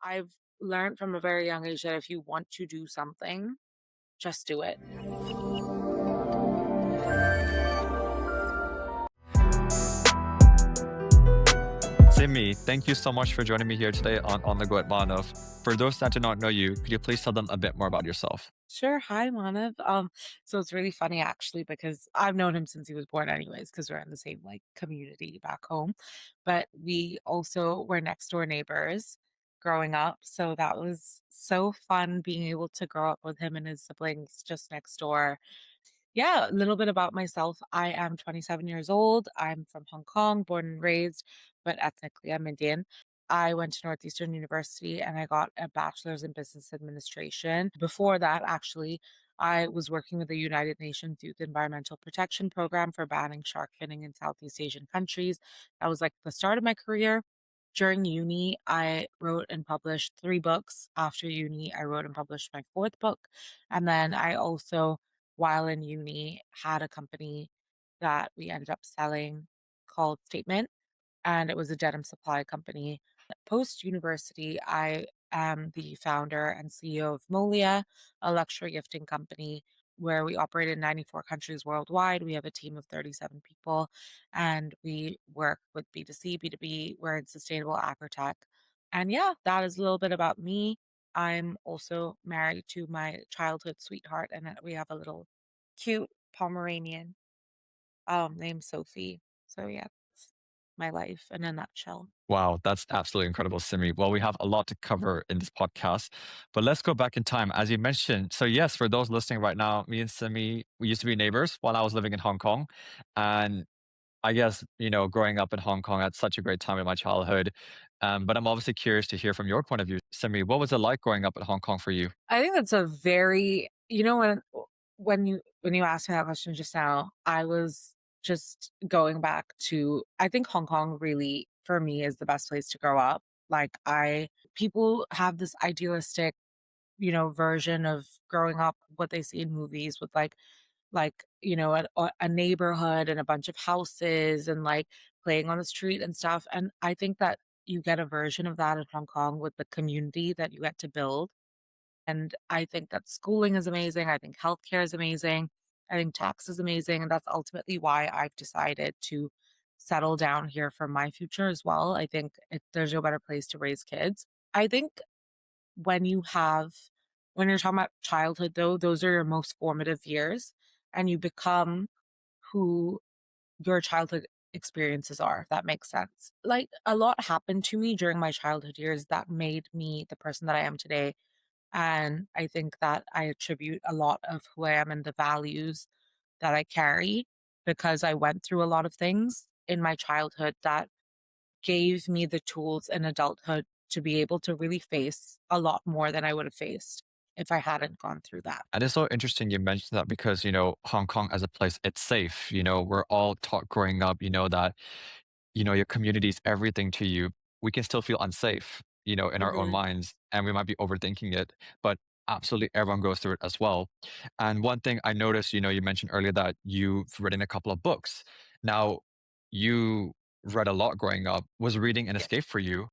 I've learned from a very young age that if you want to do something, just do it. Simi, thank you so much for joining me here today on the Go at Manav. For those that do not know you, could you please tell them a bit more about yourself? Sure. Hi, Manav. So it's really funny actually because I've known him since he was born anyways, because we're in the same like community back home. But we also were next door neighbors growing up. So that was so fun being able to grow up with him and his siblings just next door. Yeah, a little bit about myself. I am 27 years old. I'm from Hong Kong, born and raised, but ethnically I'm Indian. I went to Northeastern University and I got a bachelor's in business administration. Before that, actually, I was working with the United Nations Youth Environmental Protection Program for banning shark finning in Southeast Asian countries. That was like the start of my career. During uni, I wrote and published 3 books. After uni, I wrote and published my fourth book. And then I also while in uni, had a company that we ended up selling called Statement, and it was a denim supply company. Post university, I am the founder and CEO of MOHLIA, a luxury gifting company where we operate in 94 countries worldwide. We have a team of 37 people, and we work with B2C, B2B. We're in sustainable agri-tech. And yeah, that is a little bit about me. I'm also married to my childhood sweetheart, and we have a little cute Pomeranian named Sophie. So yeah, that's my life in a nutshell. Wow, that's absolutely incredible, Simi. Well, we have a lot to cover in this podcast, but let's go back in time. As you mentioned, so yes, for those listening right now, me and Simi, we used to be neighbors while I was living in Hong Kong. And I guess, growing up in Hong Kong, I had such a great time in my childhood. But I'm obviously curious to hear from your point of view, Simi. What was it like growing up in Hong Kong for you? I think that's a very when you asked me that question just now, I was just going back to I think Hong Kong really for me is the best place to grow up. Like I people have this idealistic, version of growing up what they see in movies with a neighborhood and a bunch of houses and like playing on the street and stuff. And I think that you get a version of that in Hong Kong with the community that you get to build. And I think that schooling is amazing. I think healthcare is amazing. I think tax is amazing. And that's ultimately why I've decided to settle down here for my future as well. I think there's no better place to raise kids. I think when you have, when you're talking about childhood, though, those are your most formative years and you become who your childhood experiences are, if that makes sense. Like a lot happened to me during my childhood years that made me the person that I am today. And I think that I attribute a lot of who I am and the values that I carry because I went through a lot of things in my childhood that gave me the tools in adulthood to be able to really face a lot more than I would have faced if I hadn't gone through that. And it's so interesting you mentioned that because, Hong Kong as a place, it's safe. We're all taught growing up, that, your community is everything to you. We can still feel unsafe, in our own Mhm. minds, and we might be overthinking it, but absolutely everyone goes through it as well. And one thing I noticed, you mentioned earlier that you've written a couple of books. Now, you read a lot growing up. Was reading an escape for you?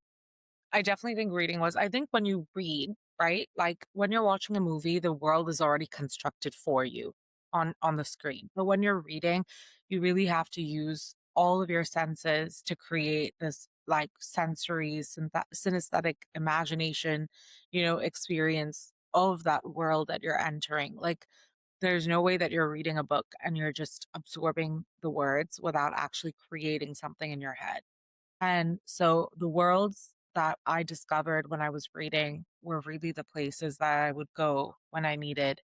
I definitely think reading was I think when you read, right? Like when you're watching a movie, the world is already constructed for you on the screen. But when you're reading, you really have to use all of your senses to create this like sensory synesthetic imagination, experience of that world that you're entering. Like there's no way that you're reading a book and you're just absorbing the words without actually creating something in your head. And so the worlds that I discovered when I was reading were really the places that I would go when I needed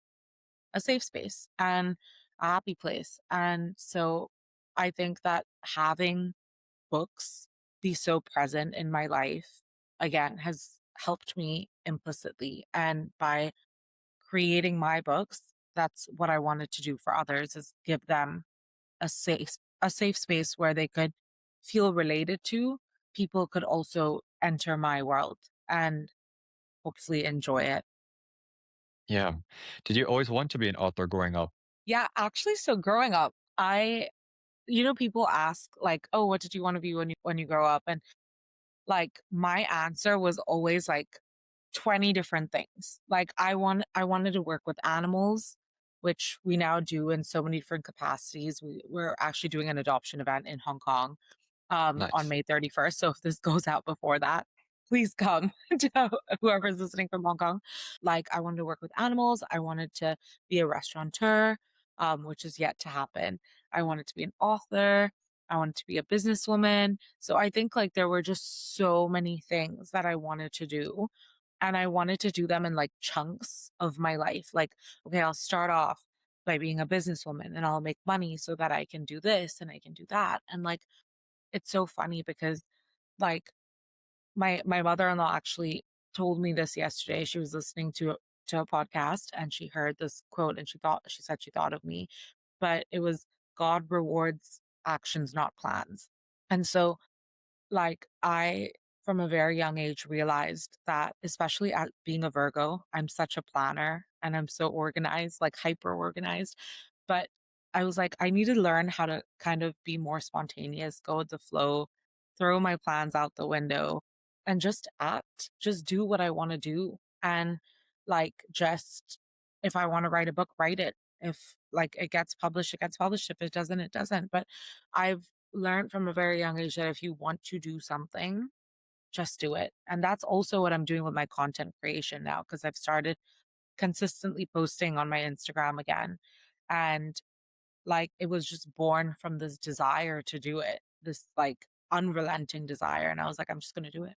a safe space and a happy place. And so I think that having books be so present in my life again has helped me implicitly. And by creating my books, that's what I wanted to do for others is give them a safe space where they could feel related to. People could also enter my world and hopefully enjoy it. Yeah. Did you always want to be an author growing up? Yeah, actually, so growing up, people ask like, "Oh, what did you want to be when you grow up?" And like my answer was always like 20 different things. Like I wanted to work with animals, which we now do in so many different capacities. We're actually doing an adoption event in Hong Kong on Nice. May 31st. So if this goes out before that, please come to whoever's listening from Hong Kong. Like, I wanted to work with animals. I wanted to be a restaurateur, which is yet to happen. I wanted to be an author. I wanted to be a businesswoman. So I think like there were just so many things that I wanted to do. And I wanted to do them in like chunks of my life. Like, okay, I'll start off by being a businesswoman and I'll make money so that I can do this and I can do that. And like, it's so funny because, like, my mother-in-law actually told me this yesterday. She was listening to a podcast and she heard this quote and she said she thought of me, but it was, "God rewards actions, not plans." And so, like, I, from a very young age, realized that, especially at being a Virgo, I'm such a planner and I'm so organized, like hyper organized. But I was like, I need to learn how to kind of be more spontaneous, go with the flow, throw my plans out the window, and just act, just do what I want to do. And like, just if I want to write a book, write it. If like it gets published, it gets published. If it doesn't, it doesn't. But I've learned from a very young age that if you want to do something, just do it. And that's also what I'm doing with my content creation now because I've started consistently posting on my Instagram again. And like it was just born from this desire to do it, this like unrelenting desire. And I was like, I'm just going to do it.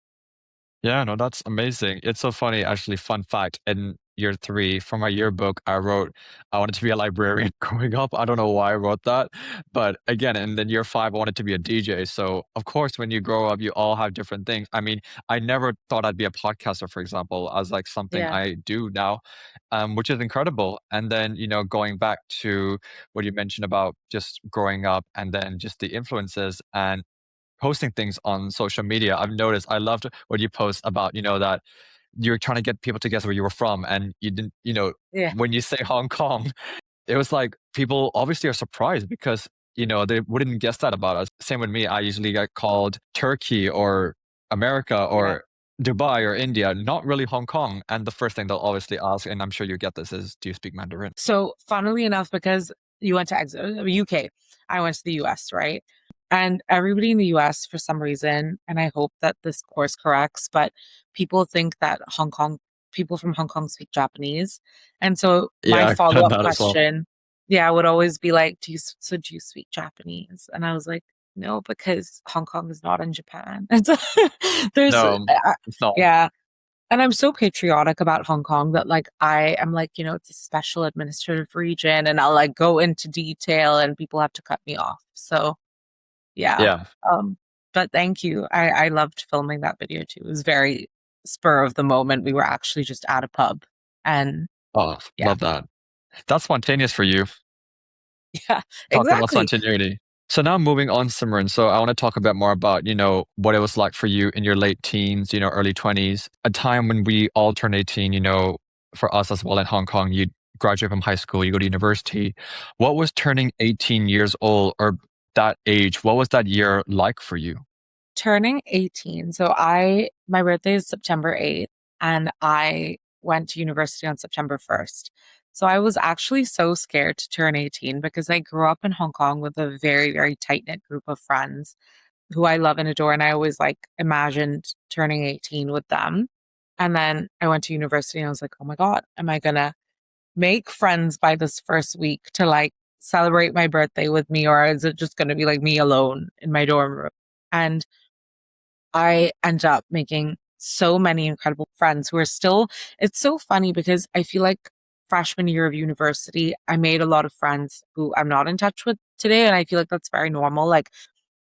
Yeah, no, that's amazing. It's so funny, actually, fun fact, in year 3, for my yearbook, I wrote I wanted to be a librarian growing up. I don't know why I wrote that. But again, and then year 5, I wanted to be a DJ. So, of course, when you grow up, you all have different things. I mean, I never thought I'd be a podcaster, for example, as like something Yeah. I do now, which is incredible. And then, going back to what you mentioned about just growing up and then just the influences and posting things on social media. I've noticed I loved what you post about, that you're trying to get people to guess where you were from and you didn't, Yeah. when you say Hong Kong, it was like people obviously are surprised because, they wouldn't guess that about us. Same with me. I usually get called Turkey or America Yeah. or Dubai or India, not really Hong Kong. And the first thing they'll obviously ask, and I'm sure you get this, is do you speak Mandarin? So, funnily enough, because you went to UK, I went to the US, right? And everybody in the US, for some reason, and I hope that this course corrects, but people think that people from Hong Kong speak Japanese. And so my Yeah, I've done follow-up that as well. question, yeah, would always be like, do you speak Japanese? And I was like, no, because Hong Kong is not in Japan. And so there's, No, it's not. yeah. And I'm so patriotic about Hong Kong that like I am like, it's a special administrative region and I'll like go into detail and people have to cut me off. So yeah. Yeah. Um, but thank you. I loved filming that video too. It was very spur of the moment. We were actually just at a pub and Oh, yeah. love that. That's spontaneous for you. Yeah, Talking about exactly. spontaneity. So now moving on, Simran. So I want to talk a bit more about, what it was like for you in your late teens, early 20s, a time when we all turned 18, for us as well in Hong Kong, you graduate from high school, you go to university. What was turning 18 years old or that age? What was that year like for you? Turning 18. So my birthday is September 8th and I went to university on September 1st. So I was actually so scared to turn 18 because I grew up in Hong Kong with a very, very tight-knit group of friends who I love and adore. And I always like imagined turning 18 with them. And then I went to university and I was like, oh my God, am I gonna make friends by this first week to like celebrate my birthday with me? Or is it just gonna be like me alone in my dorm room? And I end up making so many incredible friends who are still, it's so funny because I feel like freshman year of university, I made a lot of friends who I'm not in touch with today. And I feel like that's very normal. Like,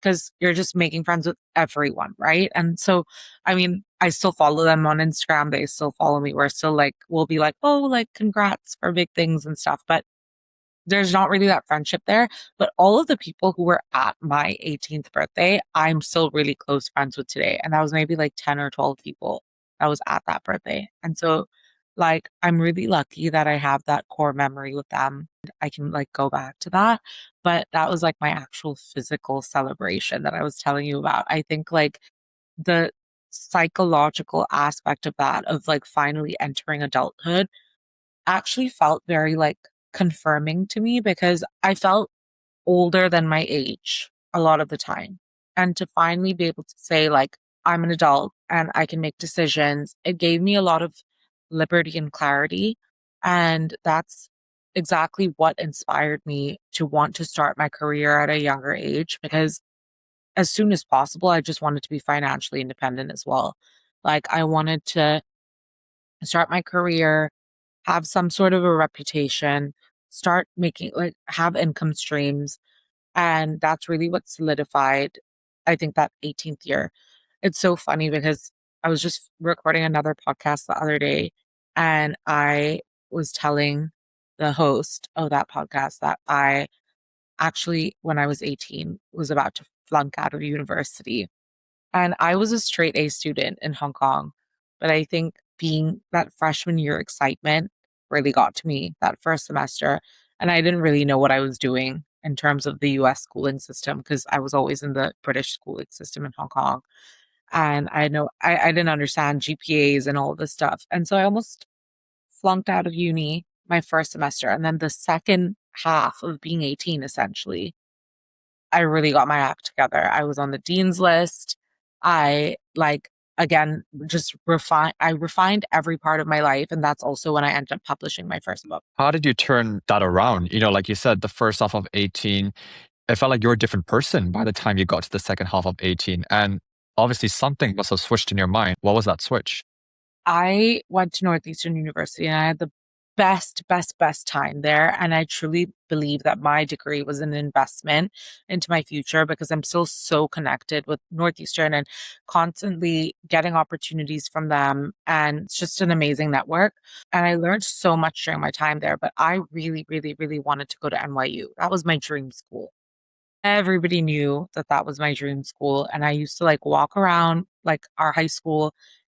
because you're just making friends with everyone, right? And so, I mean, I still follow them on Instagram. They still follow me. We're still like, we'll be like, oh, like, congrats for big things and stuff. But there's not really that friendship there, but all of the people who were at my 18th birthday, I'm still really close friends with today. And that was maybe like 10 or 12 people that was at that birthday. And so, like, I'm really lucky that I have that core memory with them. I can like go back to that. But that was like my actual physical celebration that I was telling you about. I think like the psychological aspect of that, of like finally entering adulthood, actually felt very like confirming to me because I felt older than my age a lot of the time. And to finally be able to say, like, I'm an adult and I can make decisions, it gave me a lot of liberty and clarity. And that's exactly what inspired me to want to start my career at a younger age because as soon as possible, I just wanted to be financially independent as well. Like, I wanted to start my career, have some sort of a reputation, start making, like, have income streams, and that's really what solidified, I think, that 18th year. It's so funny because I was just recording another podcast the other day and I was telling the host of that podcast that I actually, when I was 18, was about to flunk out of university. And I was a straight A student in Hong Kong. But I think being that freshman year excitement really got to me that first semester. And I didn't really know what I was doing in terms of the US schooling system because I was always in the British schooling system in Hong Kong. And I didn't understand GPAs and all this stuff. And so I almost flunked out of uni my first semester. And then the second half of being 18, essentially, I really got my act together. I was on the dean's list. I like again just refined every part of my life and that's also when I ended up publishing my first book. How did you turn that around? Like you said, the first half of 18, it felt like you're a different person by the time you got to the second half of 18. And obviously something must have switched in your mind. What was that switch? I went to Northeastern University and I had the best time there. And I truly believe that my degree was an investment into my future because I'm still so connected with Northeastern and constantly getting opportunities from them. And it's just an amazing network. And I learned so much during my time there. But I really wanted to go to NYU. That was my dream school. Everybody knew that that was my dream school. And I used to like walk around like our high school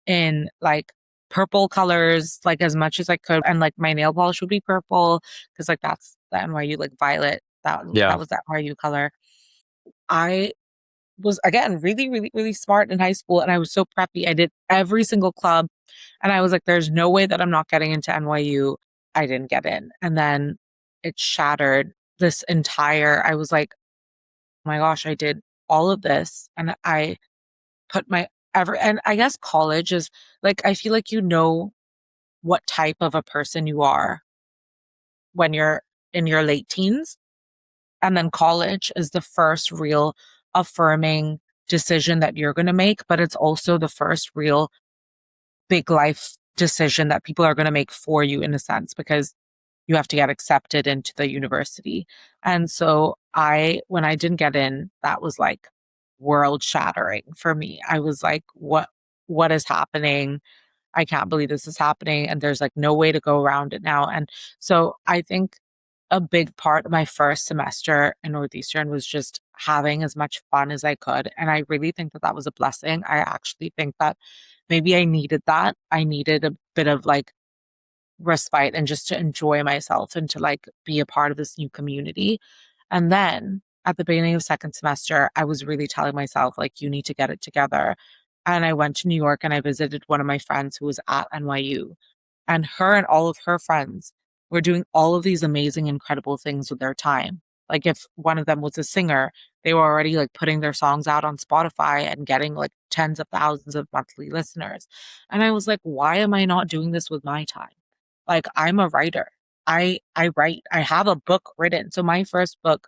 in like purple colors, like as much as I could. And like my nail polish would be purple because like that's the NYU like violet. That Yeah. was that NYU color. I was again really smart in high school and I was so preppy. I did every single club and I was like, there's no way that I'm not getting into NYU. I didn't get in. And then it shattered this entire, I was like, oh my gosh, I did all of this and I put my ever and I guess college is like I feel like you know what type of a person you are when you're in your late teens. And then college is the first real affirming decision that you're going to make, but it's also the first real big life decision that people are going to make for you in a sense because you have to get accepted into the university. And so when I didn't get in, that was like world shattering for me. I was like, what is happening? I can't believe this is happening. And there's like no way to go around it now. And so I think a big part of my first semester in Northeastern was just having as much fun as I could. And I really think that that was a blessing. I actually think that maybe I needed that. I needed a bit of like respite and just to enjoy myself and to like be a part of this new community. And then at the beginning of second semester, I was really telling myself, like, you need to get it together. And I went to New York and I visited one of my friends who was at NYU. And her and all of her friends were doing all of these amazing, incredible things with their time. Like if one of them was a singer, they were already like putting their songs out on Spotify and getting like tens of thousands of monthly listeners. And I was like, why am I not doing this with my time? Like I'm a writer. I write. I have a book written. So my first book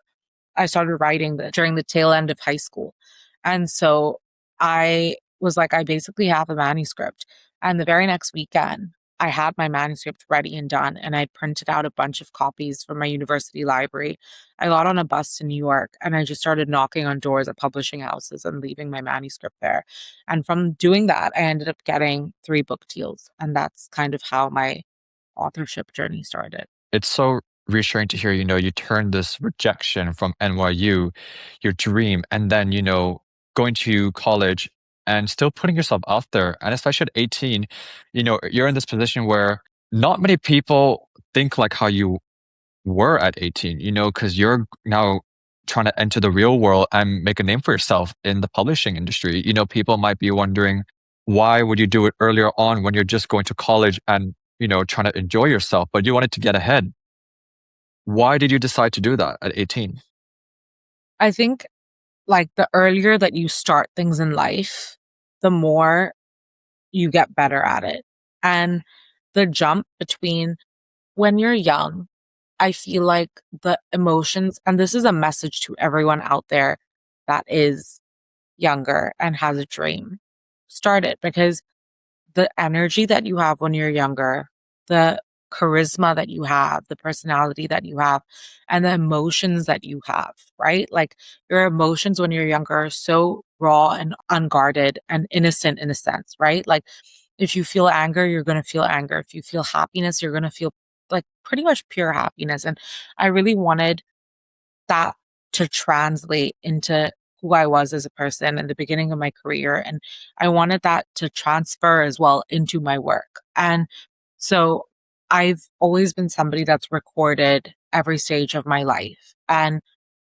I started writing during the tail end of high school. And so I was like, I basically have a manuscript. And the very next weekend, I had my manuscript ready and done. And I printed out a bunch of copies from my university library. I got on a bus to New York and I just started knocking on doors at publishing houses and leaving my manuscript there. And from doing that, I ended up getting 3 book deals. And that's kind of how my authorship journey started. It's so reassuring to hear, you turned this rejection from NYU, your dream, and then, going to college and still putting yourself out there. And especially at 18, you're in this position where not many people think like how you were at 18, because you're now trying to enter the real world and make a name for yourself in the publishing industry. People might be wondering, Why would you do it earlier on when you're just going to college and, trying to enjoy yourself, but you wanted to get ahead? Why did you decide to do that at 18? I think like the earlier that you start things in life, the more you get better at it. And the jump between when you're young, I feel like the emotions, and this is a message to everyone out there that is younger and has a dream, start it because the energy that you have when you're younger, the charisma that you have, the personality that you have, and the emotions that you have, right? Like your emotions when you're younger are so raw and unguarded and innocent in a sense, right? Like if you feel anger, you're going to feel anger. If you feel happiness, you're going to feel like pretty much pure happiness. And I really wanted that to translate into who I was as a person in the beginning of my career. And I wanted that to transfer as well into my work. And so I've always been somebody that's recorded every stage of my life and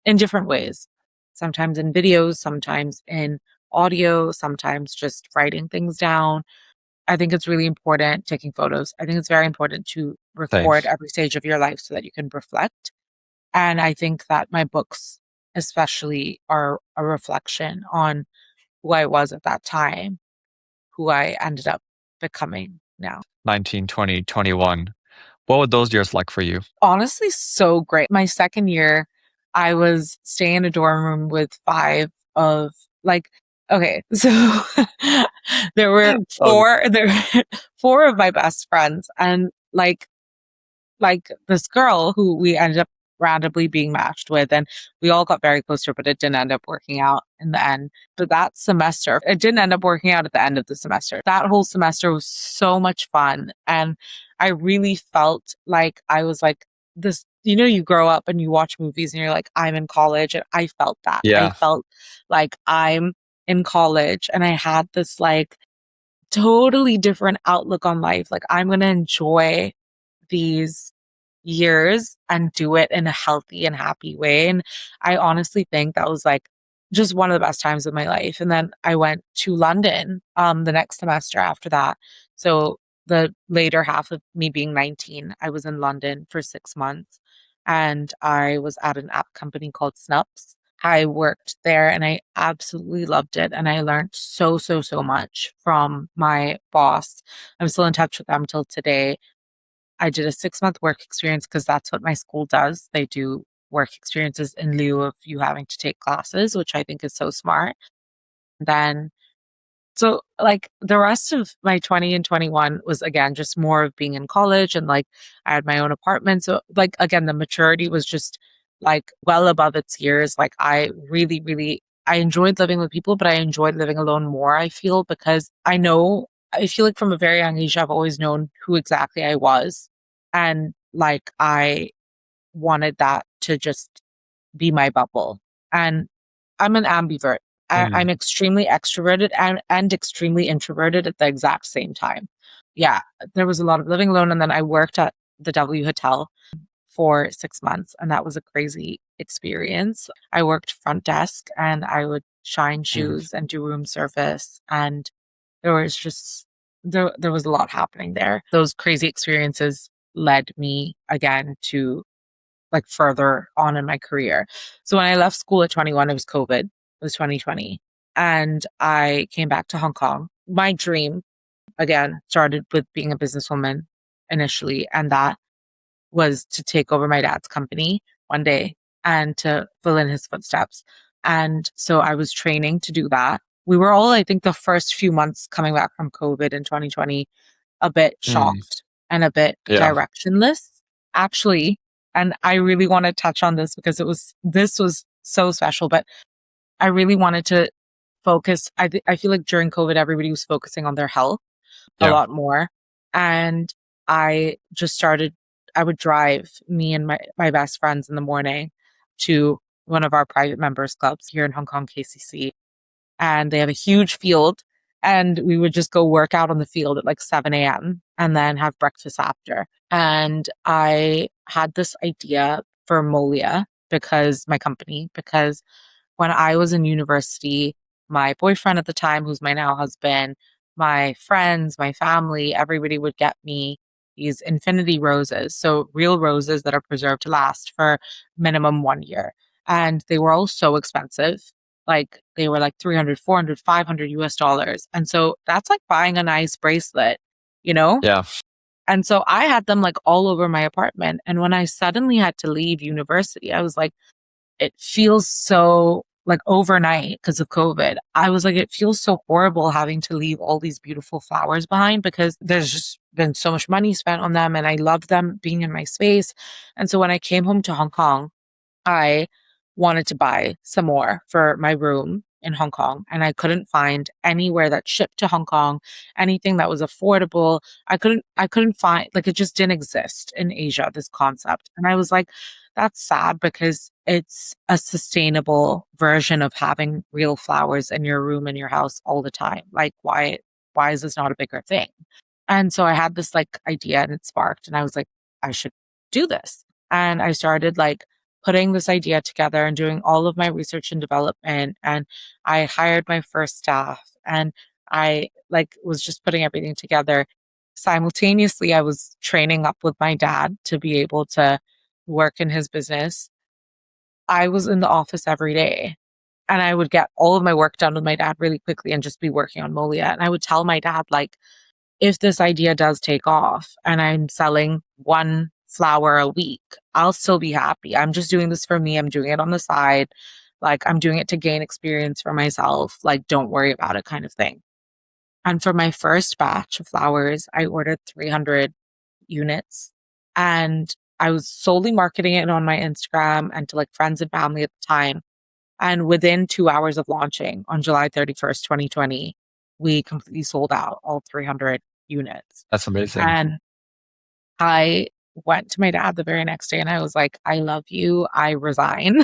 in different ways, sometimes in videos, sometimes in audio, sometimes just writing things down. I think it's really important taking photos. I think it's very important to Same. record every stage of your life so that you can reflect. And I think that my books, especially, are a reflection on who I was at that time, who I ended up becoming now. 19, 20, 21. What were those years like for you? Honestly, so great. My second year, I was staying in a dorm room with five of like, okay, so there were Oh, four of my best friends, and like this girl who we ended up randomly being matched with, and we all got very close to her, but it didn't end up working out in the end. But that semester, it didn't end up working out at the end of the semester. That whole semester was so much fun. And I really felt like I was like this, you grow up and you watch movies and you're like, I'm in college. And I felt that. I yeah. felt like I'm in college and I had this like totally different outlook on life. Like I'm going to enjoy these years and do it in a healthy and happy way. And I honestly think that was like just one of the best times of my life. And then I went to London the next semester after that. So the later half of me being 19, I was in London for 6 months and I was at an app company called Snups. I worked there and I absolutely loved it. And I learned so, so, so much from my boss. I'm still in touch with them till today. I did a 6-month work experience because that's what my school does. They do work experiences in lieu of you having to take classes, which I think is so smart. Then, so like the rest of my 20 and 21 was again just more of being in college and like I had my own apartment. So, like, again, the maturity was just like well above its years. Like, I really, really, I enjoyed living with people, but I enjoyed living alone more, I feel, because I feel like from a very young age, I've always known who exactly I was. And like, I wanted that to just be my bubble. And I'm an ambivert. I'm Mm. extremely extroverted and extremely introverted at the exact same time. Yeah, there was a lot of living alone. And then I worked at the W Hotel for 6 months, and that was a crazy experience. I worked front desk and I would shine Mm. shoes and do room service. And there was just, there was a lot happening there. Those crazy experiences led me again to like further on in my career. So when I left school at 21, it was COVID, it was 2020. And I came back to Hong Kong. My dream, again, started with being a businesswoman initially. And that was to take over my dad's company one day and to fill in his footsteps. And so I was training to do that. We were all, I think, the first few months coming back from COVID in 2020, a bit Mm. shocked and a bit Yeah. directionless, actually. And I really want to touch on this because this was so special, but I really wanted to focus. I feel like during COVID, everybody was focusing on their health a Yeah. lot more. And I just started, I would drive me and my best friends in the morning to one of our private members clubs here in Hong Kong, KCC. And they have a huge field. And we would just go work out on the field at like 7 a.m. and then have breakfast after. And I had this idea for MOHLIA because my company, because when I was in university, my boyfriend at the time, who's my now husband, my friends, my family, everybody would get me these infinity roses. So real roses that are preserved to last for minimum 1 year. And they were all so expensive. Like they were like 300, 400, 500 US dollars. And so that's like buying a nice bracelet, you know? Yeah. And so I had them like all over my apartment. And when I suddenly had to leave university, I was like, it feels so like overnight because of COVID. I was like, it feels so horrible having to leave all these beautiful flowers behind because there's just been so much money spent on them and I love them being in my space. And so when I came home to Hong Kong, I wanted to buy some more for my room in Hong Kong, and I couldn't find anywhere that shipped to Hong Kong, anything that was affordable. I couldn't find like it just didn't exist in Asia, this concept. And I was like, that's sad because it's a sustainable version of having real flowers in your room in your house all the time. Like why is this not a bigger thing? And so I had this like idea and it sparked and I was like, I should do this. And I started like putting this idea together and doing all of my research and development. And I hired my first staff and I like was just putting everything together. Simultaneously, I was training up with my dad to be able to work in his business. I was in the office every day and I would get all of my work done with my dad really quickly and just be working on Molia. And I would tell my dad, like, if this idea does take off and I'm selling one flower a week, I'll still be happy. I'm just doing this for me. I'm doing it on the side. Like I'm doing it to gain experience for myself. Like, don't worry about it kind of thing. And for my first batch of flowers, I ordered 300 units and I was solely marketing it on my Instagram and to like friends and family at the time. And within 2 hours of launching on July 31st, 2020, we completely sold out all 300 units. That's amazing. And I went to my dad the very next day and I was like, I love you. I resign.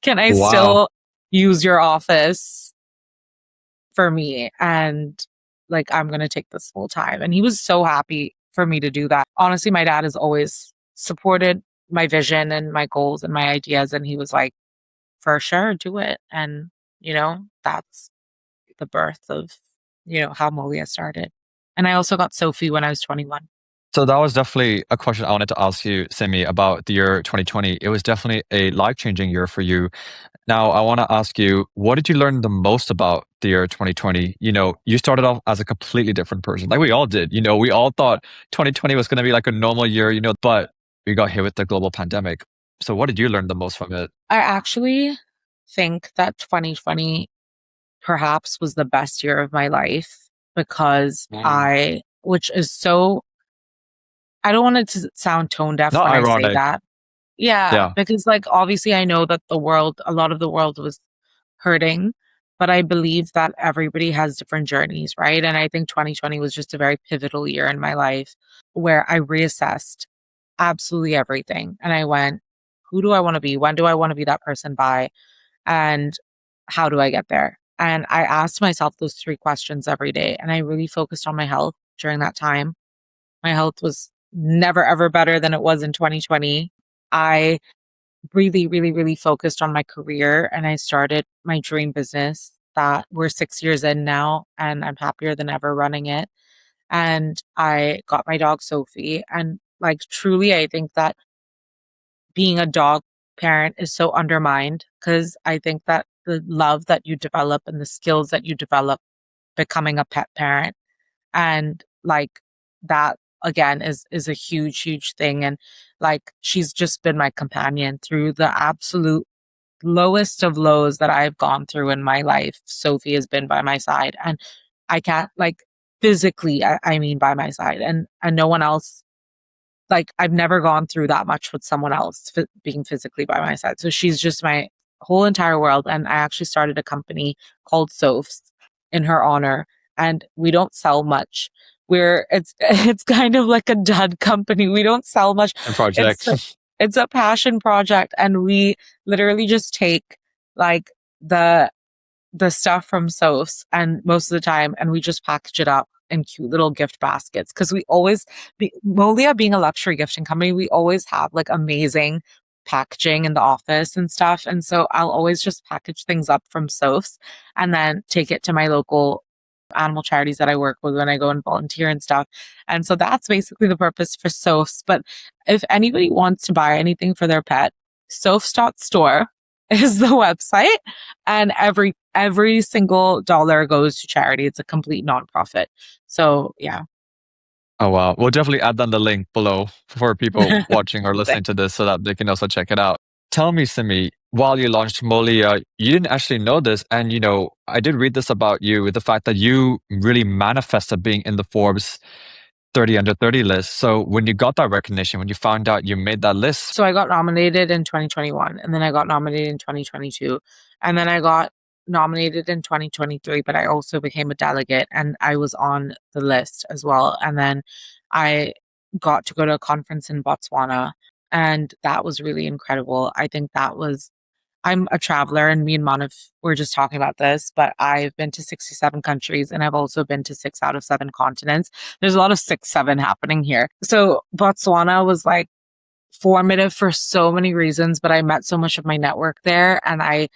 Can I Wow. still use your office for me? And like, I'm going to take this full time. And he was so happy for me to do that. Honestly, my dad has always supported my vision and my goals and my ideas. And he was like, for sure, do it. And, that's the birth of, how Molia started. And I also got Sofi when I was 21. So that was definitely a question I wanted to ask you, Simi, about the year 2020. It was definitely a life-changing year for you. Now, I want to ask you, what did you learn the most about the year 2020? You started off as a completely different person, like we all did. We all thought 2020 was going to be like a normal year, but we got hit with the global pandemic. So what did you learn the most from it? I actually think that 2020 perhaps was the best year of my life because Mm. which is so, I don't want it to sound tone deaf Not when I say ironic. that. Yeah, Yeah, because like obviously I know that a lot of the world was hurting, but I believe that everybody has different journeys, right? And I think 2020 was just a very pivotal year in my life where I reassessed absolutely everything. And I went, who do I want to be? When do I want to be that person by? And how do I get there? And I asked myself those three questions every day. And I really focused on my health during that time. My health was never, ever better than it was in 2020. I really, really, really focused on my career and I started my dream business that we're 6 years in now and I'm happier than ever running it. And I got my dog Sophie. And like truly, I think that being a dog parent is so undermined because I think that the love that you develop and the skills that you develop becoming a pet parent and like that again is a huge huge thing and like she's just been my companion through the absolute lowest of lows that I've gone through in my life. Sophie has been by my side and I can't like physically I mean by my side and no one else like I've never gone through that much with someone else being physically by my side. So she's just my whole entire world. And I actually started a company called Sofs in her honor. And we don't sell much. It's kind of like a dud company. We don't sell much. and It's a, projects. it's a passion project, and we literally just take like the stuff from Sophs and most of the time, and we just package it up in cute little gift baskets because we always, Molia being a luxury gifting company, we always have like amazing packaging in the office and stuff. And so I'll always just package things up from Sophs and then take it to my local animal charities that I work with when I go and volunteer and stuff. And so that's basically the purpose for Sophs. But if anybody wants to buy anything for their pet, Sophs.store is the website, and every single dollar goes to charity. It's a complete nonprofit. So yeah. Oh wow. We'll definitely add down the link below for people watching or listening to this so that they can also check it out. Tell me, Simi, while you launched MOHLIA, you didn't actually know this. And, I did read this about you, the fact that you really manifested being in the Forbes 30 under 30 list. So when you got that recognition, when you found out you made that list, So I got nominated in 2021, and then I got nominated in 2022, and then I got nominated in 2023, but I also became a delegate and I was on the list as well. And then I got to go to a conference in Botswana, and that was really incredible. I think that was I'm a traveler, and me and Manav were just talking about this, but I've been to 67 countries and I've also been to 6 out of 7 continents. There's a lot of 6, 7 happening here. So Botswana was like formative for so many reasons, but I met so much of my network there, and I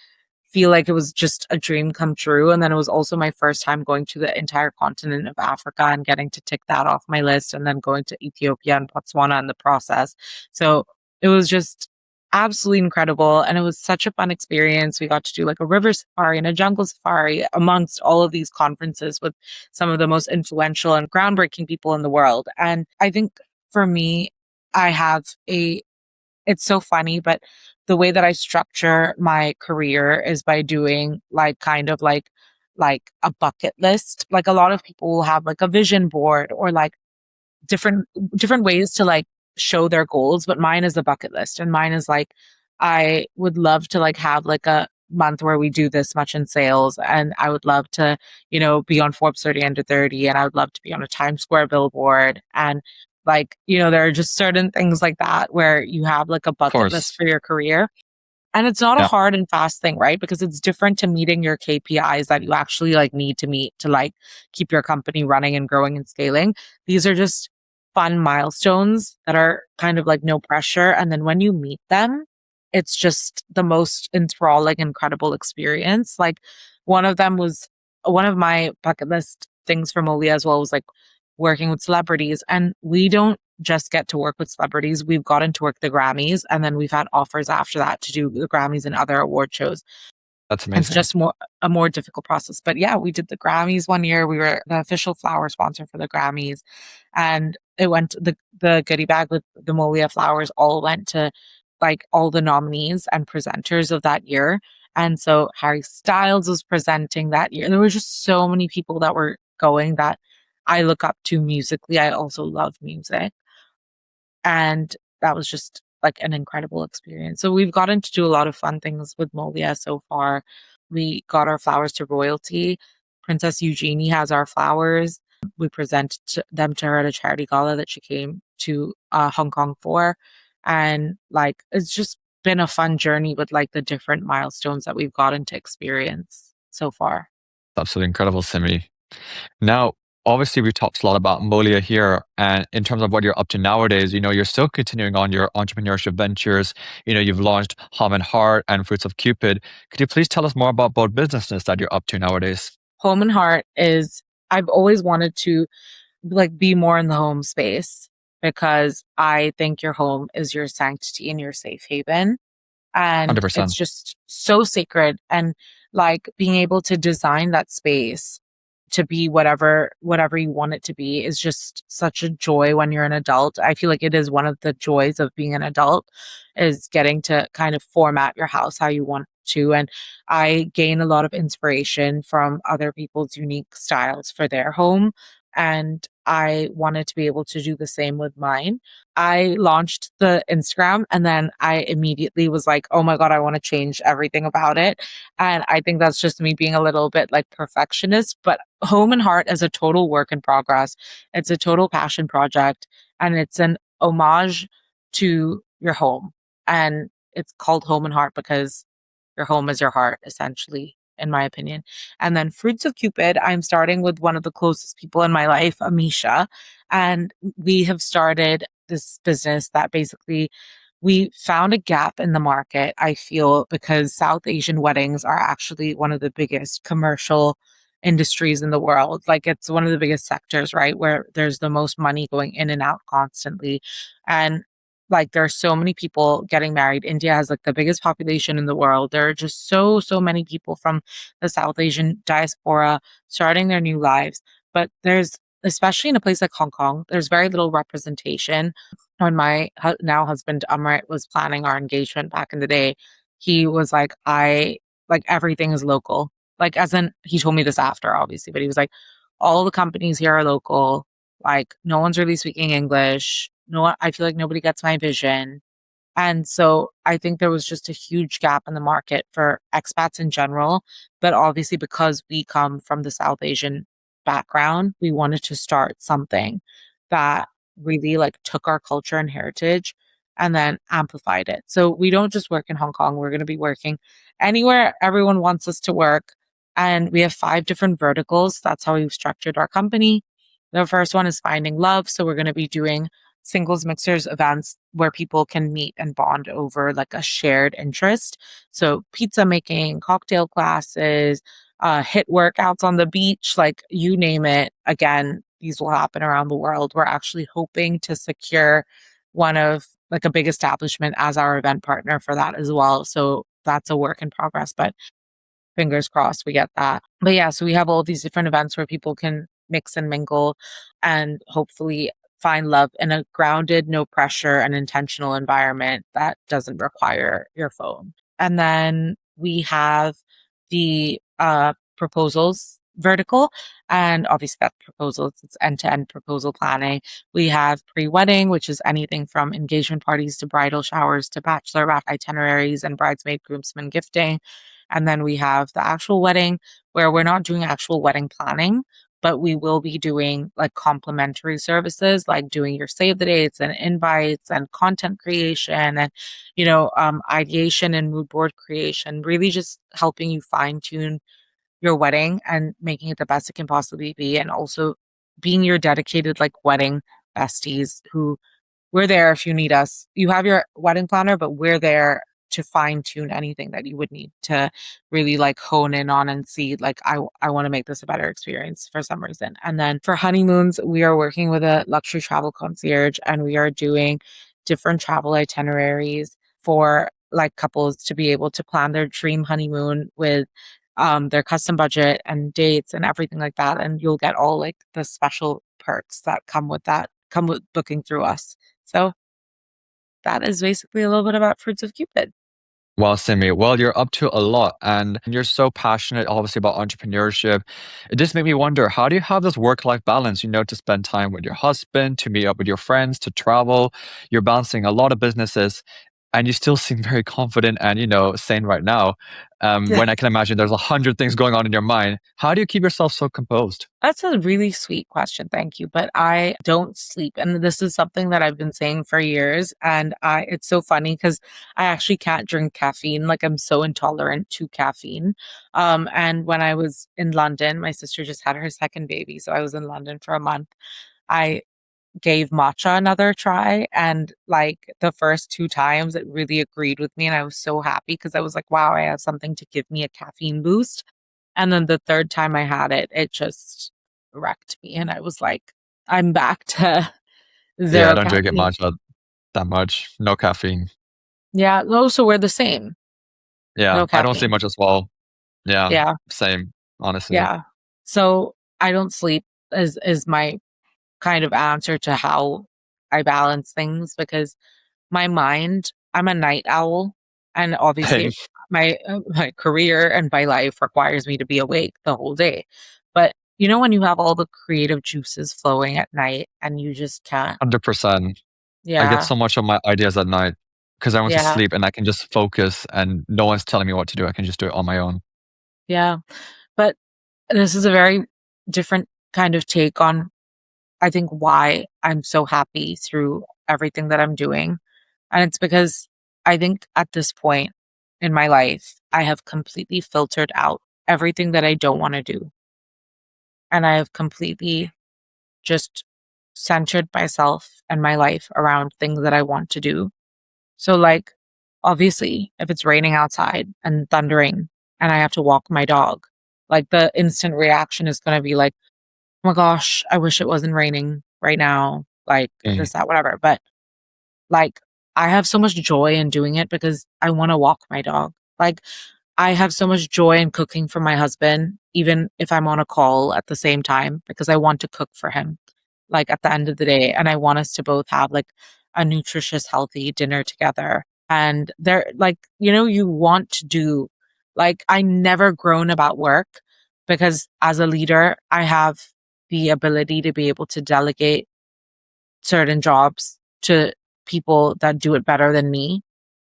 feel like it was just a dream come true. And then it was also my first time going to the entire continent of Africa and getting to tick that off my list, and then going to Ethiopia and Botswana in the process. So it was just absolutely incredible. And it was such a fun experience. We got to do like a river safari and a jungle safari amongst all of these conferences with some of the most influential and groundbreaking people in the world. And I think for me, I have a it's so funny, but the way that I structure my career is by doing like kind of like a bucket list. Like a lot of people will have like a vision board or like different different ways to like show their goals, but mine is a bucket list, and mine is like I would love to like have like a month where we do this much in sales, and I would love to, be on Forbes 30 under 30, and I would love to be on a Times Square billboard, and like, there are just certain things like that where you have like a of bucket list course. for your career. And it's not a Yeah, hard and fast thing, right? Because it's different to meeting your KPIs that you actually like need to meet to like keep your company running and growing and scaling. These are just fun milestones that are kind of like no pressure. And then when you meet them, it's just the most enthralling, incredible experience. Like one of them was one of my bucket list things from Olia as well was like working with celebrities. And we don't just get to work with celebrities. We've gotten to work the Grammys, and then we've had offers after that to do the Grammys and other award shows. that's It's amazing. just a more difficult process. But yeah, we did the Grammys one year. We were the official flower sponsor for the Grammys. And it went the goodie bag with the Molia flowers all went to like all the nominees and presenters of that year. And so Harry Styles was presenting that year. There were just so many people that were going that I look up to musically. I also love music. And that was just like an incredible experience. So we've gotten to do a lot of fun things with Molia so far. We got our flowers to royalty. Princess Eugenie has our flowers. We presented them to her at a charity gala that she came to Hong Kong for. And like, it's just been a fun journey with like the different milestones that we've gotten to experience so far. Absolutely incredible, Simi. Now, obviously, we talked a lot about MOHLIA here. And in terms of what you're up to nowadays, you're still continuing on your entrepreneurship ventures. You've launched Haum&Heart and Fruits of Cupid. Could you please tell us more about both businesses that you're up to nowadays? Home and Heart is, I've always wanted to like be more in the home space because I think your home is your sanctity and your safe haven. And it's 100%. just so sacred. And like being able to design that space to be whatever you want it to be is just such a joy when you're an adult. I feel like it is one of the joys of being an adult is getting to kind of format your house how you want to. And I gain a lot of inspiration from other people's unique styles for their home. And I wanted to be able to do the same with mine. I launched the Instagram, and then I immediately was like, oh my God, I want to change everything about it. And I think that's just me being a little bit like perfectionist, but Home and Heart is a total work in progress. It's a total passion project, and it's an homage to your home. And it's called Home and Heart because your home is your heart, essentially, in my opinion. And then Fruits of Cupid, I'm starting with one of the closest people in my life, Amisha. And we have started this business that basically we found a gap in the market, I feel, because South Asian weddings are actually one of the biggest commercial industries in the world. Like it's one of the biggest sectors, right? Where there's the most money going in and out constantly. And like there are so many people getting married. India has like the biggest population in the world. There are just so many people from the South Asian diaspora starting their new lives. But there's, especially in a place like Hong Kong, there's very little representation. When my now husband Amrit was planning our engagement back in the day, he was like, I like everything is local. Like, as in, he told me this after, obviously, but he was like, all the companies here are local. Like, no one's really speaking English. No one, I feel like nobody gets my vision. And so I think there was just a huge gap in the market for expats in general. But obviously, because we come from the South Asian background, we wanted to start something that really like took our culture and heritage and then amplified it. So we don't just work in Hong Kong, we're going to be working anywhere everyone wants us to work. And we have 5 different verticals. That's how we've structured our company. The first one is finding love. So we're going to be doing singles mixers events where people can meet and bond over like a shared interest. So pizza making, cocktail classes, hit workouts on the beach, like you name it. Again, these will happen around the world. We're actually hoping to secure one of like a big establishment as our event partner for that as well. So that's a work in progress, but fingers crossed we get that. But yeah, so we have all these different events where people can mix and mingle and hopefully find love in a grounded, no pressure, and intentional environment that doesn't require your phone. And then we have the proposals vertical. And obviously, that's proposals, it's end to end proposal planning. We have pre wedding, which is anything from engagement parties to bridal showers to bachelor bath itineraries and bridesmaid groomsmen gifting. And then we have the actual wedding, where we're not doing actual wedding planning, but we will be doing like complimentary services, like doing your save the dates and invites and content creation and, ideation and mood board creation, really just helping you fine tune your wedding and making it the best it can possibly be. And also being your dedicated like wedding besties who we're there if you need us. You have your wedding planner, but we're there to fine tune anything that you would need to really like hone in on and see like I want to make this a better experience for some reason. And then for honeymoons, we are working with a luxury travel concierge and we are doing different travel itineraries for like couples to be able to plan their dream honeymoon with their custom budget and dates and everything like that. And you'll get all like the special perks that come with that, come with booking through us. So that is basically a little bit about Fruits of Cupid. Well, Simi, well, you're up to a lot and you're so passionate, obviously, about entrepreneurship. It just made me wonder, how do you have this work-life balance, to spend time with your husband, to meet up with your friends, to travel? You're balancing a lot of businesses and you still seem very confident and, sane right now. When I can imagine there's 100 things going on in your mind. How do you keep yourself so composed? That's a really sweet question. Thank you. But I don't sleep. And this is something that I've been saying for years. And it's so funny because I actually can't drink caffeine. Like I'm so intolerant to caffeine. And when I was in London, my sister just had her second baby. So I was in London for a month. I gave matcha another try. And like the first 2 times, it really agreed with me. And I was so happy because I was like, wow, I have something to give me a caffeine boost. And then the third time I had it, it just wrecked me. And I was like, I'm back to Yeah, I zero don't drink it caffeine. much, that much. No caffeine. Yeah. No, so we're the same. Yeah, No I don't sleep caffeine. much as well. Yeah, Yeah. same, honestly. Yeah. So I don't sleep is my kind of answer to how I balance things because my mind, I'm a night owl, and obviously Same. my career and my life requires me to be awake the whole day. But when you have all the creative juices flowing at night and you just can't. 100%. I get Yeah, so much of my ideas at night because I want to yeah, sleep and I can just focus and no one's telling me what to do. I can just do it on my own. yeah. But this is a very different kind of take on, I think, why I'm so happy through everything that I'm doing. And it's because I think at this point in my life, I have completely filtered out everything that I don't want to do. And I have completely just centered myself and my life around things that I want to do. So, like, obviously, if it's raining outside and thundering and I have to walk my dog, Like the instant reaction is going to be like, oh my gosh, I wish it wasn't raining right now. Like Mm. this, that, whatever. But like, I have so much joy in doing it because I wanna walk my dog. Like, I have so much joy in cooking for my husband, even if I'm on a call at the same time, because I want to cook for him, like, at the end of the day, and I want us to both have, like, a nutritious, healthy dinner together. And there like, you want to do I never groan about work because as a leader, I have the ability to be able to delegate certain jobs to people that do it better than me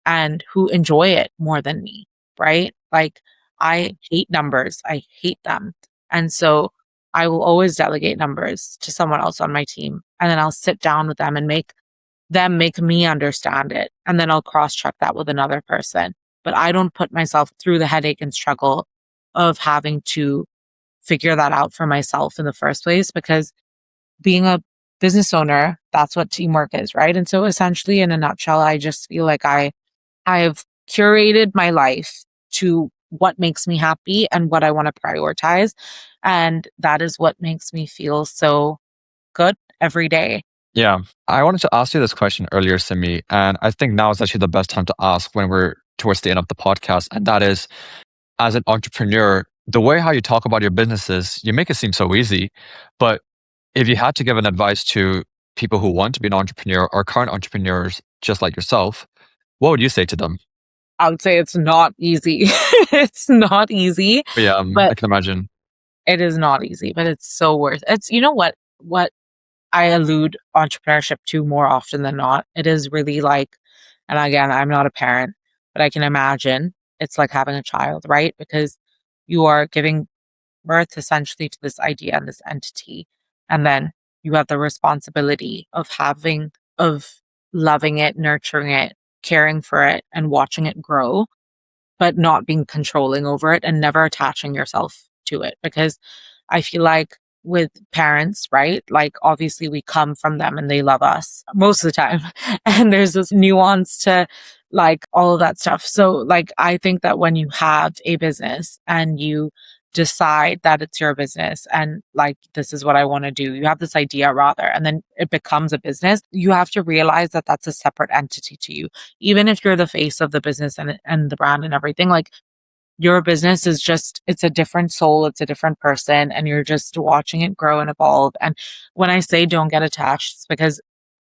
and who enjoy it more than me, right? Like, I hate numbers, I hate them. And so I will always delegate numbers to someone else on my team. And then I'll sit down with them and make them make me understand it. And then I'll cross check that with another person. But I don't put myself through the headache and struggle of having to figure that out for myself in the first place because being a business owner, that's what teamwork is, right? And so essentially in a nutshell, I just feel like I've curated my life to what makes me happy and what I want to prioritize. And that is what makes me feel so good every day. Yeah. I wanted to ask you this question earlier, Simi, and I think now is actually the best time to ask when we're towards the end of the podcast. And that is, as an entrepreneur, the way how you talk about your businesses, you make it seem so easy. But if you had to give an advice to people who want to be an entrepreneur or current entrepreneurs just like yourself, what would you say to them? I would say it's not easy. It's not easy, But yeah, but I can imagine. it is not easy, but it's so worth it's what I allude entrepreneurship to more often than not. It is really like, and again, I'm not a parent, but I can imagine it's like having a child, right? Because you are giving birth essentially to this idea and this entity. And then you have the responsibility of loving it, nurturing it, caring for it, and watching it grow but not being controlling over it and never attaching yourself to it. Because I feel like with parents, right? Like obviously we come from them and they love us most of the time. And there's this nuance to like all of that stuff. So like I think that when you have a business and you decide that it's your business and like this is what I want to do, you have this idea rather, and then it becomes a business, you have to realize that that's a separate entity to you even if you're the face of the business and the brand and everything, like your business is just, it's a different soul, it's a different person, and you're just watching it grow and evolve. And when I say don't get attached, it's because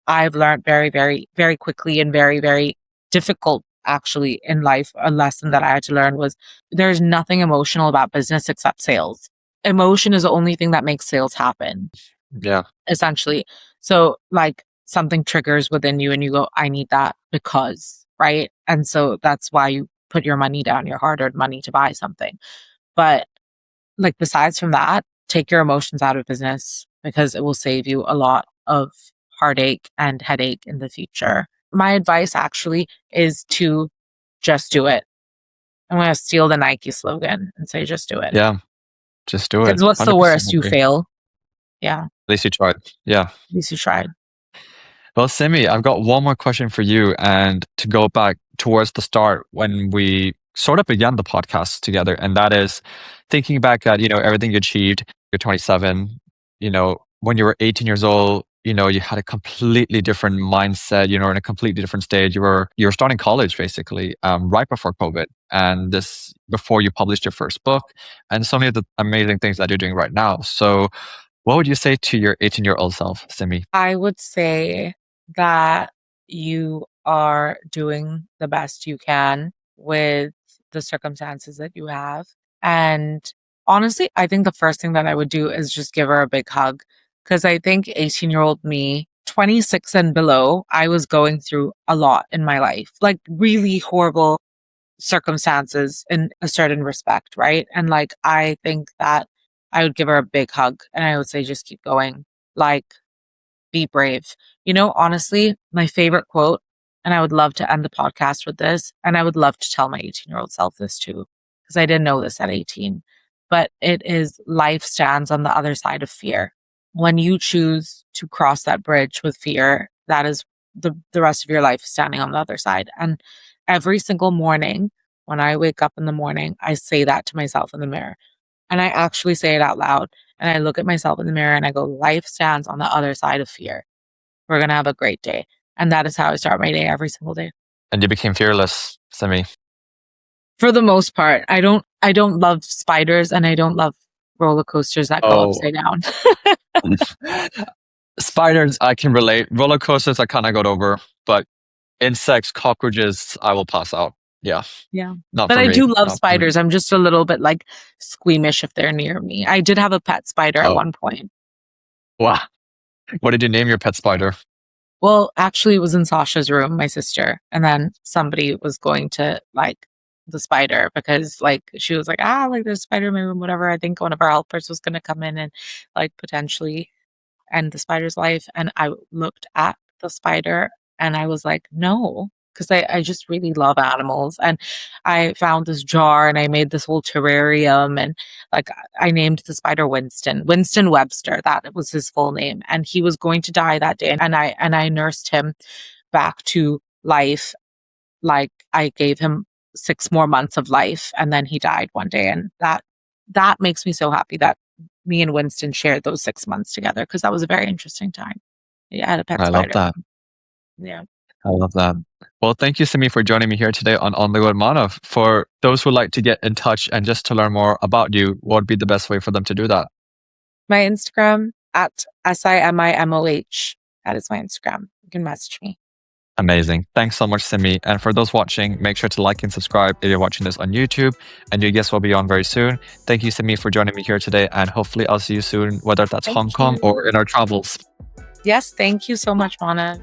I've learned very, very, very quickly and very, very difficult actually in life. A lesson that I had to learn was there's nothing emotional about business except sales. Emotion is the only thing that makes sales happen Yeah. essentially. So like something triggers within you and you go, I need that because, right? And so that's why you put your money down, your hard earned money to buy something. But like besides from that, take your emotions out of business because it will save you a lot of heartache and headache in the future. My advice actually is to just do it. I'm going to steal the Nike slogan and say, just do it. Yeah. Just do it. Because what's the 100% worst? You agree. At fail. Yeah. At least you tried. Yeah. least you tried. Well, Simi, I've got one more question for you. And to go back towards the start when we sort of began the podcast together, and that is thinking back at, everything you achieved. You're 27, when you were 18 years old, you had a completely different mindset, in a completely different stage. You were starting college basically, right before COVID. And this before you published your first book and so many of the amazing things that you're doing right now. So what would you say to your 18-year-old self, Simi? I would say that you are doing the best you can with the circumstances that you have. And honestly, I think the first thing that I would do is just give her a big hug. Because I think 18-year-old me, 26 and below, I was going through a lot in my life, like really horrible circumstances in a certain respect, right? And like, I think that I would give her a big hug and I would say, just keep going. Like, be brave. Honestly, my favorite quote, and I would love to end the podcast with this, and I would love to tell my 18-year-old self this too, because I didn't know this at 18, but it is life stands on the other side of fear. When you choose to cross that bridge with fear, that is the rest of your life standing on the other side. And every single morning, when I wake up in the morning, I say that to myself in the mirror. And I actually say it out loud. And I look at myself in the mirror and I go, life stands on the other side of fear. We're going to have a great day. And that is how I start my day every single day. And you became fearless, Simi. For the most part, I don't love spiders and I don't love roller coasters that go Oh, upside down. spiders, I can relate. Roller coasters, I kind of got over, but insects, cockroaches, I will pass out. Yeah, Yeah. not But for I me. do love Not for me. spiders. I'm just a little bit like squeamish if they're near me. I did have a pet spider at Oh, one point. wow. What did you name your pet spider? Well, actually, it was in Sasha's room, my sister. And then somebody was going to like the spider because like she was like, like there's a spider in my room, whatever. I think one of our helpers was going to come in and like potentially end the spider's life. And I looked at the spider and I was like, no, because I just really love animals. And I found this jar and I made this whole terrarium and like I named the spider Winston Webster. That was his full name. And he was going to die that day. And I nursed him back to life. Like I gave him 6 more months of life and then he died one day. And that makes me so happy that me and Winston shared those 6 months together because that was a very interesting time. Yeah, I had a pet I love spider. that. Yeah. I love that. Well, thank you, Simi, for joining me here today on the Good Manav. For those who like to get in touch and just to learn more about you, what would be the best way for them to do that? My Instagram at SIMIMOH. That is my Instagram. You can message me. Amazing. Thanks so much, Simi. And for those watching, make sure to like and subscribe if you're watching this on YouTube. And your guest will be on very soon. Thank you, Simi, for joining me here today. And hopefully, I'll see you soon, whether that's Thank Hong Kong or you. in our travels. Yes, thank you so much, Manav.